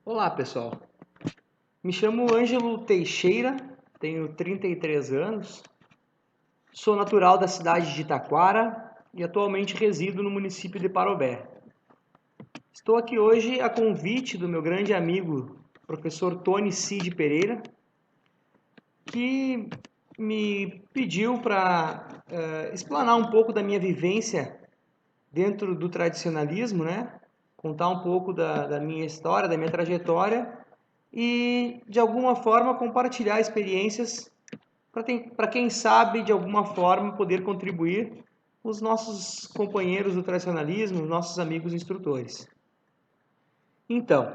Olá, pessoal. Me chamo Ângelo Teixeira, tenho 33 anos, sou natural da cidade de Taquara e atualmente resido no município de Parobé. Estou aqui hoje a convite do meu grande amigo, professor Tony Cid Pereira, que me pediu para explanar um pouco da minha vivência dentro do tradicionalismo, né? Contar um pouco da minha história, da minha trajetória e, de alguma forma, compartilhar experiências para quem sabe, de alguma forma, poder contribuir com os nossos companheiros do tradicionalismo, os nossos amigos instrutores. Então,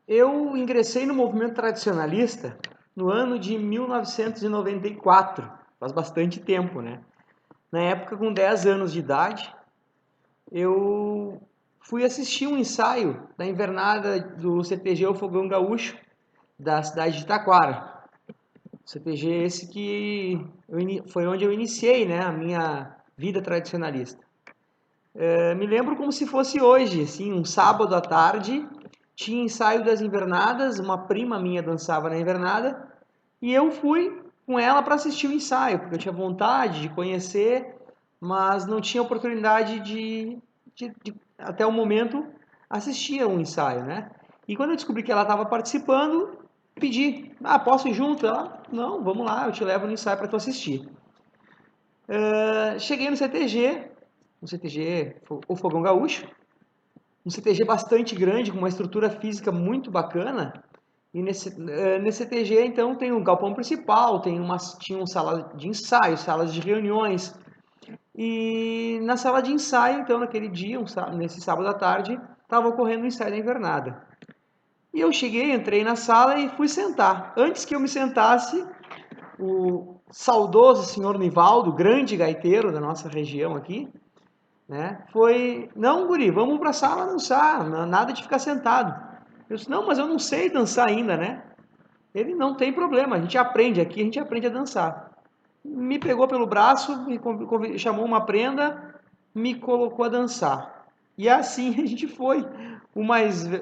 eu ingressei no movimento tradicionalista no ano de 1994, faz bastante tempo, né? Na época, com 10 anos de idade, eu fui assistir um ensaio da invernada do CTG O Fogão Gaúcho, da cidade de Taquara. CTG esse que foi onde eu iniciei, né, a minha vida tradicionalista. Me lembro como se fosse hoje, assim, um sábado à tarde, tinha ensaio das invernadas, uma prima minha dançava na invernada, e eu fui com ela para assistir o ensaio, porque eu tinha vontade de conhecer, mas não tinha oportunidade de até o momento, assistir a um ensaio, né? E quando eu descobri que ela estava participando, pedi, posso ir junto? Ela, não, vamos lá, eu te levo no ensaio para tu assistir. Cheguei no CTG, o Fogão Gaúcho, um CTG bastante grande, com uma estrutura física muito bacana. E nesse CTG, então, tem o galpão principal, tinha uma sala de ensaio, salas de reuniões. E na sala de ensaio, então, naquele dia, nesse sábado à tarde, estava ocorrendo o ensaio da invernada. E eu cheguei, entrei na sala e fui sentar. Antes que eu me sentasse, o saudoso senhor Nivaldo, grande gaiteiro da nossa região aqui, né, não, guri, vamos para a sala dançar, nada de ficar sentado. Eu disse, não, mas eu não sei dançar ainda, né? Ele, não tem problema, a gente aprende aqui, a gente aprende a dançar. Me pegou pelo braço, chamou uma prenda, me colocou a dançar. E assim a gente foi. O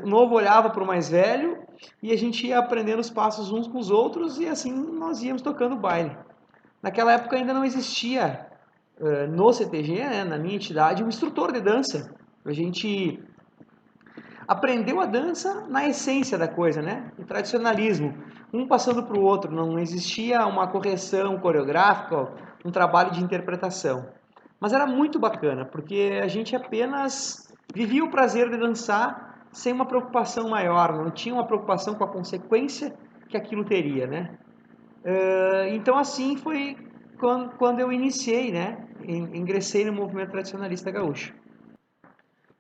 novo olhava para o mais velho e a gente ia aprendendo os passos uns com os outros e assim nós íamos tocando baile. Naquela época ainda não existia no CTG, né, na minha entidade, um instrutor de dança. A gente aprendeu a dança na essência da coisa, né? O tradicionalismo, um passando para o outro, não existia uma correção coreográfica, um trabalho de interpretação. Mas era muito bacana, porque a gente apenas vivia o prazer de dançar sem uma preocupação maior, não tinha uma preocupação com a consequência que aquilo teria, né? Então assim foi quando eu iniciei, né? Ingressei no movimento tradicionalista gaúcho.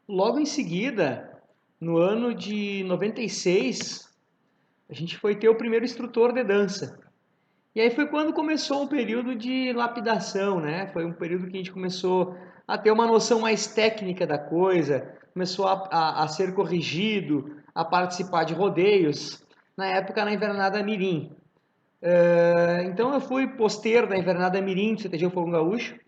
Logo em seguida, no ano de 96, a gente foi ter o primeiro instrutor de dança. E aí foi quando começou um período de lapidação, né? Foi um período que a gente começou a ter uma noção mais técnica da coisa, começou a ser corrigido, a participar de rodeios, na época na Invernada Mirim. Então eu fui posteiro da Invernada Mirim do CTG Fogo Gaúcho.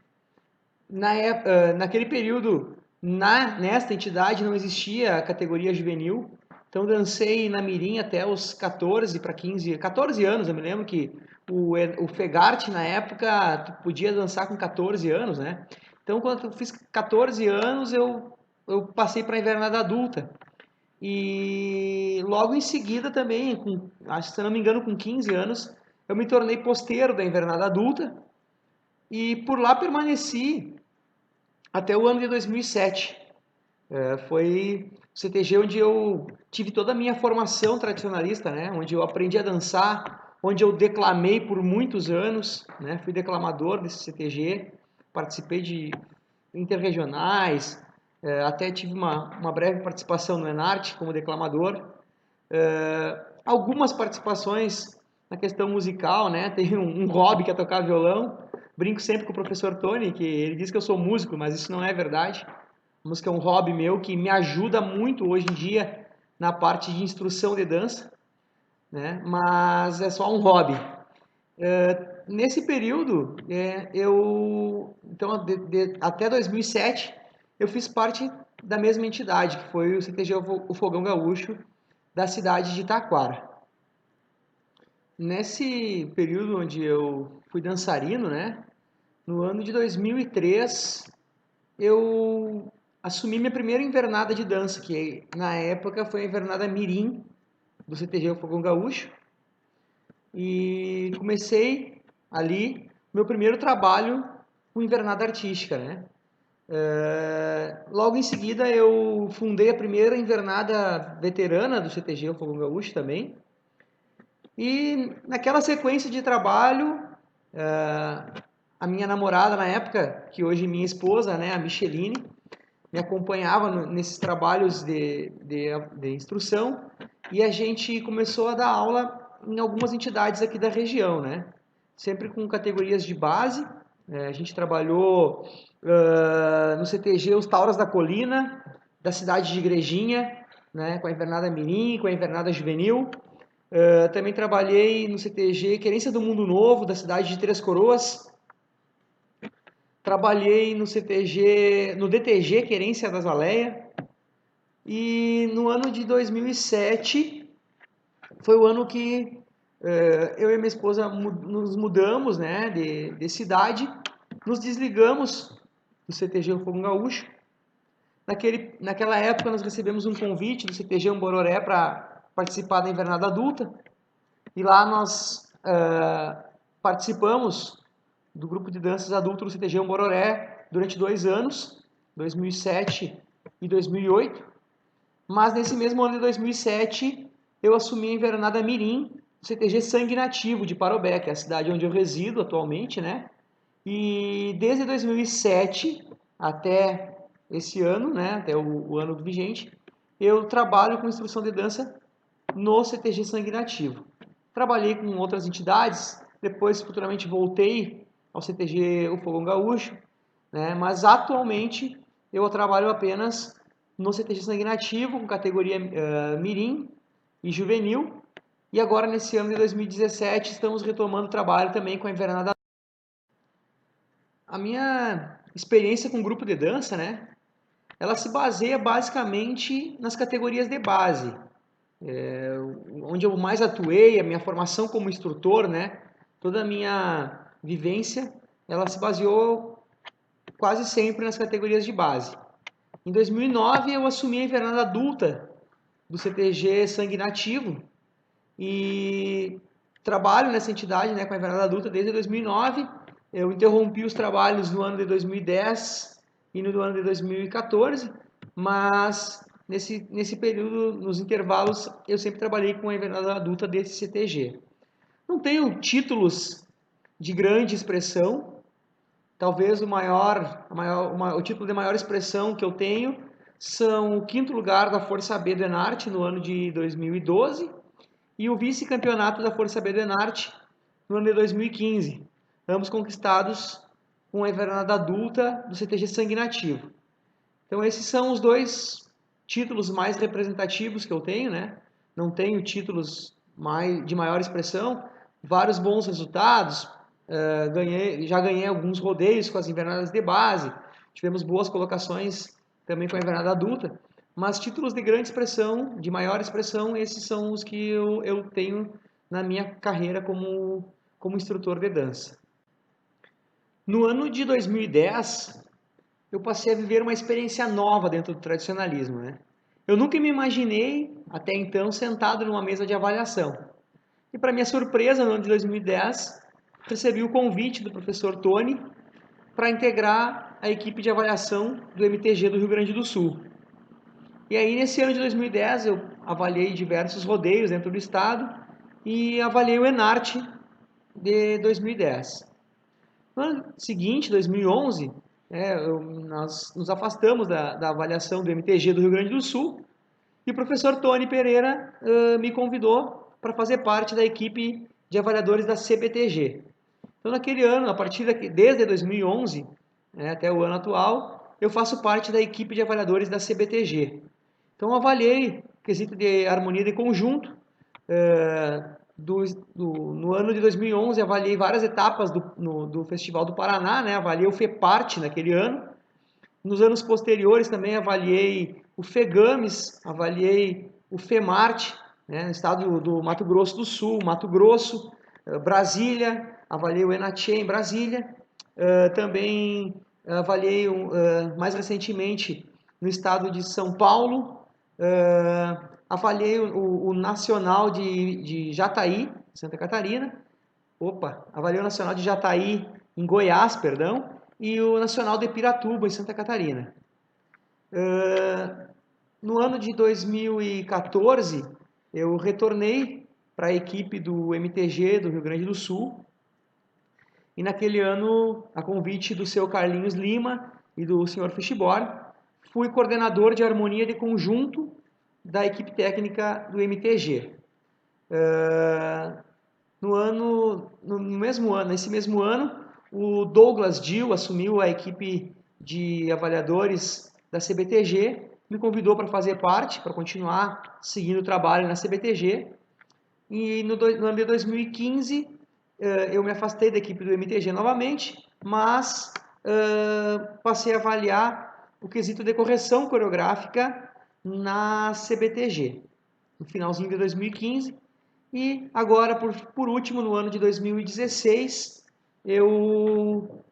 Naquele período, nesta entidade não existia a categoria juvenil, então dancei na Mirim até os 14 para 14 anos, eu me lembro que o Fegarte na época tu podia dançar com 14 anos, né? Então quando eu fiz 14 anos eu passei para a invernada adulta. E logo em seguida também, acho que se não me engano com 15 anos, eu me tornei posteiro da invernada adulta e por lá permaneci até o ano de 2007. Foi o CTG onde eu tive toda a minha formação tradicionalista, né? Onde eu aprendi a dançar, onde eu declamei por muitos anos, né? Fui declamador desse CTG, participei de interregionais, até tive uma breve participação no Enarte como declamador. Algumas participações na questão musical, né? Tenho um hobby que é tocar violão. Brinco sempre com o professor Tony, que ele diz que eu sou músico, mas isso não é verdade. A música é um hobby meu que me ajuda muito hoje em dia na parte de instrução de dança, né? Mas é só um hobby. Nesse período, até 2007, eu fiz parte da mesma entidade, que foi o CTG o Fogão Gaúcho, da cidade de Taquara. Nesse período onde eu fui dançarino, né? No ano de 2003, eu assumi minha primeira invernada de dança, que na época foi a invernada Mirim, do CTG o Fogão Gaúcho. E comecei ali meu primeiro trabalho com invernada artística, né? Logo em seguida eu fundei a primeira invernada veterana do CTG o Fogão Gaúcho também. E naquela sequência de trabalho, a minha namorada na época, que hoje é minha esposa, né, a Micheline, me acompanhava nesses trabalhos de instrução e a gente começou a dar aula em algumas entidades aqui da região, né? Sempre com categorias de base. A gente trabalhou no CTG Os Tauras da Colina, da cidade de Igrejinha, né? Com a Invernada Mirim, com a Invernada Juvenil. Também trabalhei no CTG Querência do Mundo Novo, da cidade de Três Coroas. Trabalhei no CTG, no DTG Querência das Aléia. E no ano de 2007 foi o ano que eu e minha esposa nos mudamos, né, de cidade, nos desligamos do CTG O Fogão Gaúcho. Naquela época nós recebemos um convite do CTG Umbororé para participar da invernada adulta e lá nós participamos do grupo de danças adulto do CTG Umbororé durante 2 anos, 2007 e 2008. Mas nesse mesmo ano de 2007 eu assumi a invernada Mirim, do CTG Sangue Nativo de Parobé, que é a cidade onde eu resido atualmente, né? E desde 2007 até esse ano, né, até o ano vigente, eu trabalho com instrução de dança no CTG Sangue Nativo. Trabalhei com outras entidades, depois futuramente voltei ao CTG O Fogão Gaúcho, né, mas atualmente eu trabalho apenas no CTG Sangue Nativo, com categoria Mirim e Juvenil, e agora nesse ano de 2017 estamos retomando o trabalho também com a invernada. A minha experiência com grupo de dança, né, ela se baseia basicamente nas categorias de base, onde eu mais atuei, a minha formação como instrutor, né, toda a minha vivência, ela se baseou quase sempre nas categorias de base. Em 2009 eu assumi a invernada adulta do CTG Sangue Nativo e trabalho nessa entidade, né, com a invernada adulta desde 2009. Eu interrompi os trabalhos no ano de 2010 e no ano de 2014, mas nesse período, nos intervalos, eu sempre trabalhei com a invernada adulta desse CTG. Não tenho títulos de grande expressão, talvez o título de maior expressão que eu tenho são o 5º lugar da Força B do Enarte no ano de 2012 e o vice-campeonato da Força B do Enarte no ano de 2015, ambos conquistados com a invernada adulta do CTG Sangue Nativo. Então esses são os 2 títulos mais representativos que eu tenho, né? Não tenho títulos de maior expressão, vários bons resultados, já ganhei alguns rodeios com as invernadas de base, tivemos boas colocações também com a invernada adulta, mas títulos de grande expressão, de maior expressão, esses são os que eu tenho na minha carreira como instrutor de dança. No ano de 2010, eu passei a viver uma experiência nova dentro do tradicionalismo, né? Eu nunca me imaginei, até então, sentado numa mesa de avaliação. E para minha surpresa, no ano de 2010, recebi o convite do professor Tony para integrar a equipe de avaliação do MTG do Rio Grande do Sul. E aí, nesse ano de 2010, eu avaliei diversos rodeios dentro do estado e avaliei o Enarte de 2010. No ano seguinte, 2011, nós nos afastamos da avaliação do MTG do Rio Grande do Sul e o professor Tony Pereira me convidou para fazer parte da equipe de avaliadores da CBTG. Então, naquele ano, desde 2011 até o ano atual, eu faço parte da equipe de avaliadores da CBTG. Então, eu avaliei quesito de harmonia de conjunto. No ano de 2011, avaliei várias etapas do Festival do Paraná, né? Avaliei o FEPART naquele ano. Nos anos posteriores também avaliei o FEGAMES, avaliei o FEMART, né? No estado do Mato Grosso do Sul, Mato Grosso, Brasília, avaliei o ENACHE em Brasília. Também avaliei mais recentemente no estado de São Paulo, avaliei o Nacional de Jataí, Santa Catarina. Avaliei o Nacional de Jataí em Goiás, perdão, e o Nacional de Piratuba, em Santa Catarina. No ano de 2014, eu retornei para a equipe do MTG do Rio Grande do Sul. E naquele ano, a convite do seu Carlinhos Lima e do Sr. Fischborn, fui coordenador de harmonia de conjunto da equipe técnica do MTG. Nesse mesmo ano, o Douglas Dill assumiu a equipe de avaliadores da CBTG, me convidou para fazer parte, para continuar seguindo o trabalho na CBTG. E no ano de 2015, eu me afastei da equipe do MTG novamente, mas passei a avaliar o quesito de correção coreográfica na CBTG, no finalzinho de 2015. E agora, por último, no ano de 2016, eu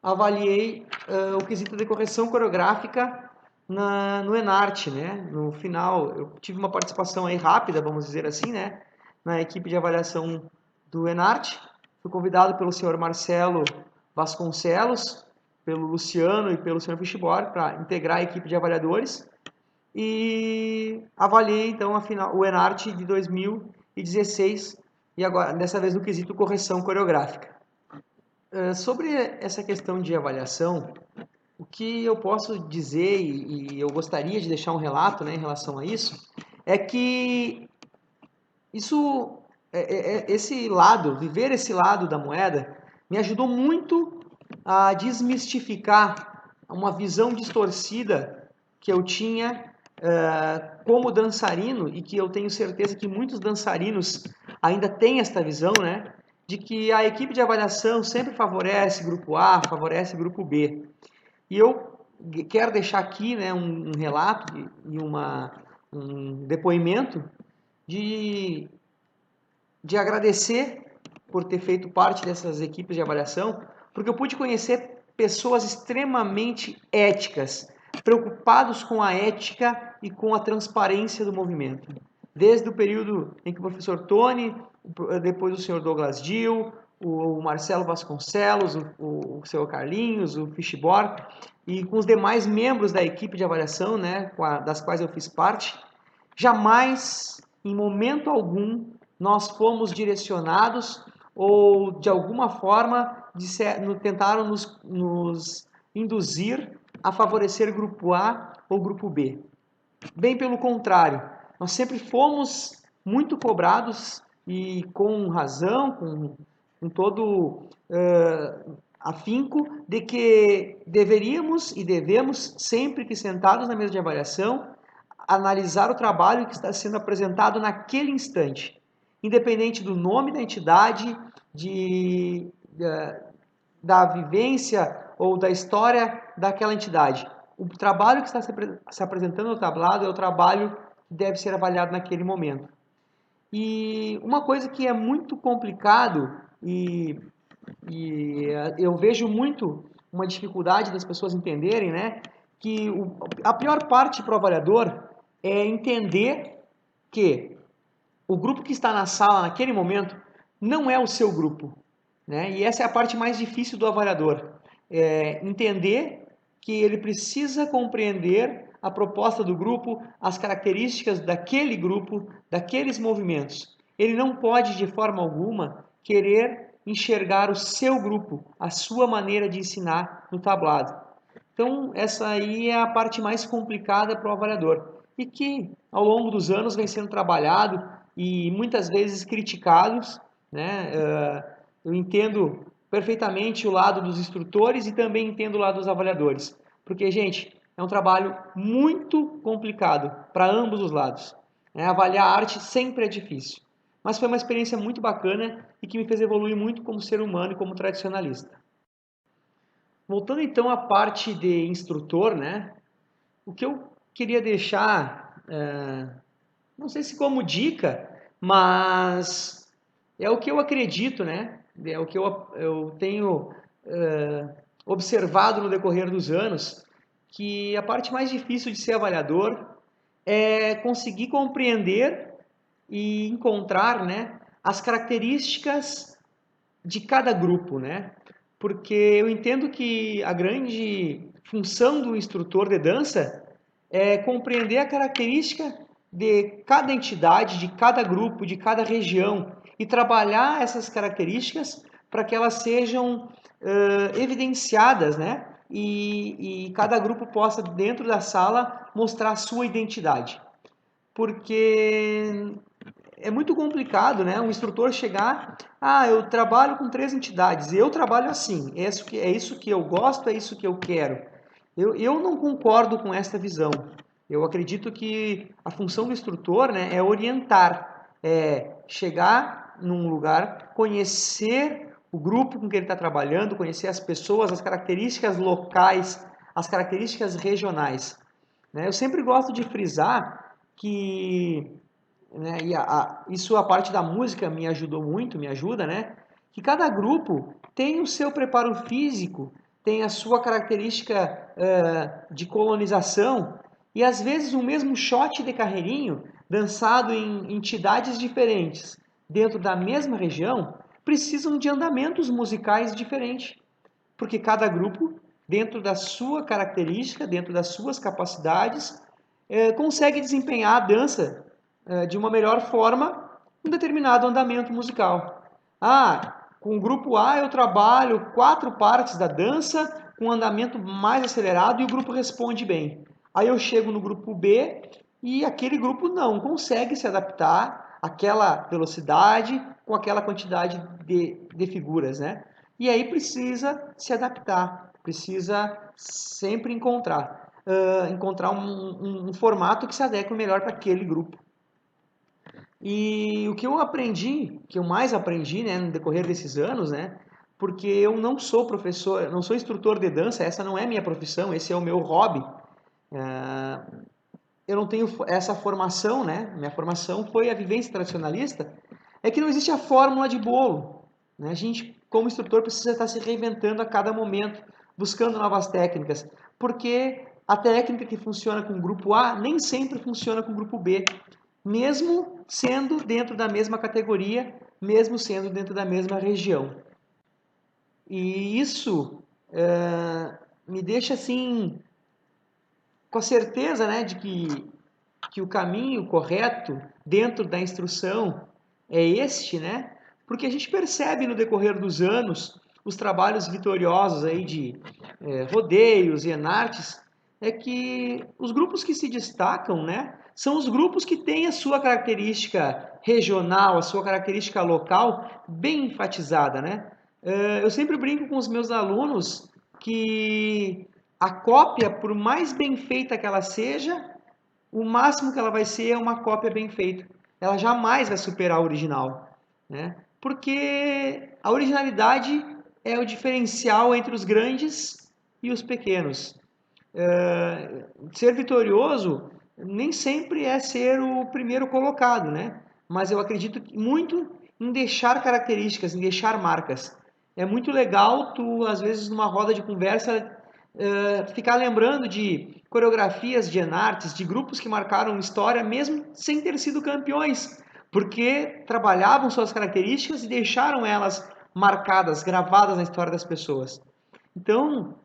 avaliei o quesito de correção coreográfica no Enarte, né? No final, eu tive uma participação aí rápida, vamos dizer assim, né? Na equipe de avaliação do Enarte. Fui convidado pelo senhor Marcelo Vasconcelos, pelo Luciano e pelo senhor Fischborn para integrar a equipe de avaliadores. E avaliei, então, o Enarte de 2016 e agora, dessa vez, no quesito correção coreográfica. Sobre essa questão de avaliação, o que eu posso dizer, e eu gostaria de deixar um relato, né, em relação a isso, é que viver esse lado da moeda, me ajudou muito a desmistificar uma visão distorcida que eu tinha como dançarino, e que eu tenho certeza que muitos dançarinos ainda têm esta visão, né? De que a equipe de avaliação sempre favorece grupo A, favorece grupo B. E eu quero deixar aqui, né, um relato e um depoimento de agradecer por ter feito parte dessas equipes de avaliação, porque eu pude conhecer pessoas extremamente éticas, preocupados com a ética e com a transparência do movimento. Desde o período em que o professor Tony, depois o senhor Douglas Dill, o Marcelo Vasconcelos, o senhor Carlinhos, o Fischborn, e com os demais membros da equipe de avaliação, né, das quais eu fiz parte, jamais, em momento algum, nós fomos direcionados ou, de alguma forma, tentaram nos induzir a favorecer grupo A ou grupo B. Bem pelo contrário, nós sempre fomos muito cobrados, e com razão, com todo afinco, de que deveríamos e devemos, sempre que sentados na mesa de avaliação, analisar o trabalho que está sendo apresentado naquele instante, independente do nome da entidade, da vivência ou da história daquela entidade. O trabalho que está se apresentando no tablado é o trabalho que deve ser avaliado naquele momento. E uma coisa que é muito complicado e eu vejo muito uma dificuldade das pessoas entenderem, né, que a pior parte para o avaliador é entender que o grupo que está na sala naquele momento não é o seu grupo, né? E essa é a parte mais difícil do avaliador, entender que ele precisa compreender a proposta do grupo, as características daquele grupo, daqueles movimentos. Ele não pode, de forma alguma, querer enxergar o seu grupo, a sua maneira de ensinar no tablado. Então, essa aí é a parte mais complicada para o avaliador, e que, ao longo dos anos, vem sendo trabalhado e muitas vezes criticados, né? Eu entendo perfeitamente o lado dos instrutores e também entendo o lado dos avaliadores, porque, gente, é um trabalho muito complicado para ambos os lados. Avaliar a arte sempre é difícil, mas foi uma experiência muito bacana e que me fez evoluir muito como ser humano e como tradicionalista. Voltando então à parte de instrutor, né? O que eu queria deixar, não sei se como dica, mas é o que eu acredito, né? É o que eu tenho observado no decorrer dos anos, que a parte mais difícil de ser avaliador é conseguir compreender e encontrar, né, as características de cada grupo, né? Porque eu entendo que a grande função do instrutor de dança é compreender a característica de cada entidade, de cada grupo, de cada região e trabalhar essas características para que elas sejam evidenciadas, né? E cada grupo possa, dentro da sala, mostrar a sua identidade. Porque é muito complicado, né? Um instrutor chegar, eu trabalho com 3 entidades, eu trabalho assim, é isso que eu gosto, é isso que eu quero. Eu não concordo com esta visão. Eu acredito que a função do instrutor, né, é orientar, é chegar num lugar, conhecer o grupo com que ele está trabalhando, conhecer as pessoas, as características locais, as características regionais, né? Eu sempre gosto de frisar que, né, isso a parte da música me ajudou muito, me ajuda, né? Que cada grupo tem o seu preparo físico, tem a sua característica de colonização e às vezes o mesmo shot de carreirinho dançado em entidades diferentes dentro da mesma região precisam de andamentos musicais diferentes, porque cada grupo, dentro da sua característica, dentro das suas capacidades, consegue desempenhar a dança de uma melhor forma um determinado andamento musical. Com o grupo A eu trabalho 4 partes da dança com um andamento mais acelerado e o grupo responde bem. Aí eu chego no grupo B e aquele grupo não consegue se adaptar àquela velocidade com aquela quantidade de figuras, né? E aí precisa se adaptar, precisa sempre encontrar um formato que se adeque melhor para aquele grupo. E o que eu aprendi, que eu mais aprendi, né, no decorrer desses anos, né, porque eu não sou professor, não sou instrutor de dança, essa não é minha profissão, esse é o meu hobby. Eu não tenho essa formação, né? Minha formação foi a vivência tradicionalista. É que não existe a fórmula de bolo, né? A gente, como instrutor, precisa estar se reinventando a cada momento, buscando novas técnicas, porque a técnica que funciona com o grupo A nem sempre funciona com o grupo B, mesmo sendo dentro da mesma categoria, mesmo sendo dentro da mesma região. E isso me deixa assim com a certeza, né, de que o caminho correto dentro da instrução é este, né? Porque a gente percebe no decorrer dos anos os trabalhos vitoriosos aí de rodeios e enartes, é que os grupos que se destacam, né, são os grupos que têm a sua característica regional, a sua característica local bem enfatizada, né? Eu sempre brinco com os meus alunos que a cópia, por mais bem feita que ela seja, o máximo que ela vai ser é uma cópia bem feita. Ela jamais vai superar a original, né? Porque a originalidade é o diferencial entre os grandes e os pequenos. Ser vitorioso nem sempre é ser o primeiro colocado, né? Mas eu acredito muito em deixar características, em deixar marcas. É muito legal tu, às vezes, numa roda de conversa, ficar lembrando de coreografias de enartes, de grupos que marcaram história, mesmo sem ter sido campeões, porque trabalhavam suas características e deixaram elas marcadas, gravadas na história das pessoas. Então,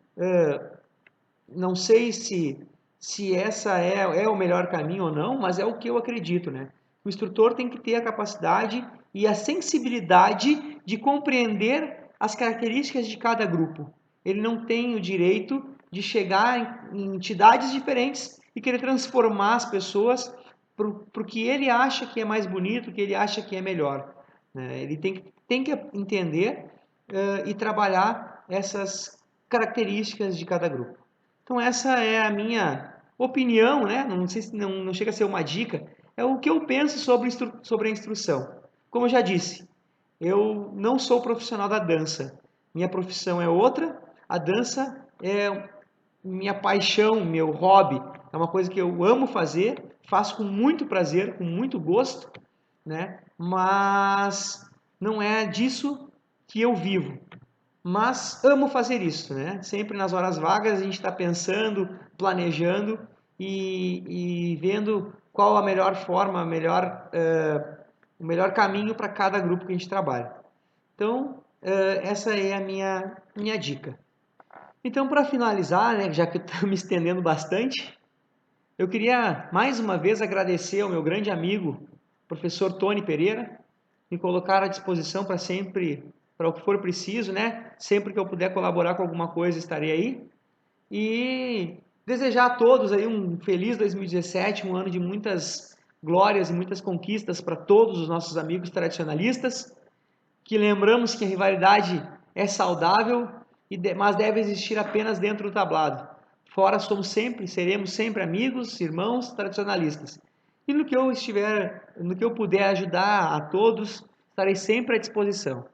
não sei se essa é o melhor caminho ou não, mas é o que eu acredito, né? O instrutor tem que ter a capacidade e a sensibilidade de compreender as características de cada grupo. Ele não tem o direito de chegar em entidades diferentes e querer transformar as pessoas para o que ele acha que é mais bonito, o que ele acha que é melhor, né? Ele tem que entender e trabalhar essas características de cada grupo. Então essa é a minha opinião, né? Não sei se não chega a ser uma dica, é o que eu penso sobre a instrução. Como eu já disse, eu não sou profissional da dança. Minha profissão é outra. A dança é minha paixão, meu hobby. É uma coisa que eu amo fazer, faço com muito prazer, com muito gosto, né? Mas não é disso que eu vivo. Mas amo fazer isso, né? Sempre nas horas vagas a gente está pensando, planejando e vendo qual a melhor forma, o melhor caminho para cada grupo que a gente trabalha. Então, essa é a minha dica. Então, para finalizar, né, já que eu estou me estendendo bastante, eu queria mais uma vez agradecer ao meu grande amigo, professor Tony Pereira, me colocar à disposição para sempre, para o que for preciso, né? Sempre que eu puder colaborar com alguma coisa, estarei aí. E desejar a todos aí um feliz 2017, um ano de muitas glórias e muitas conquistas para todos os nossos amigos tradicionalistas, que lembramos que a rivalidade é saudável, mas deve existir apenas dentro do tablado. Fora somos sempre, seremos sempre amigos, irmãos tradicionalistas. E no que eu puder ajudar a todos, estarei sempre à disposição.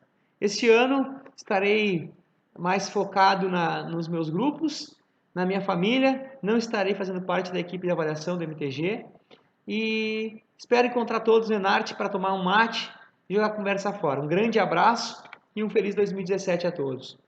Este ano estarei mais focado nos meus grupos, na minha família, não estarei fazendo parte da equipe de avaliação do MTG e espero encontrar todos no Enarte para tomar um mate e jogar a conversa fora. Um grande abraço e um feliz 2017 a todos.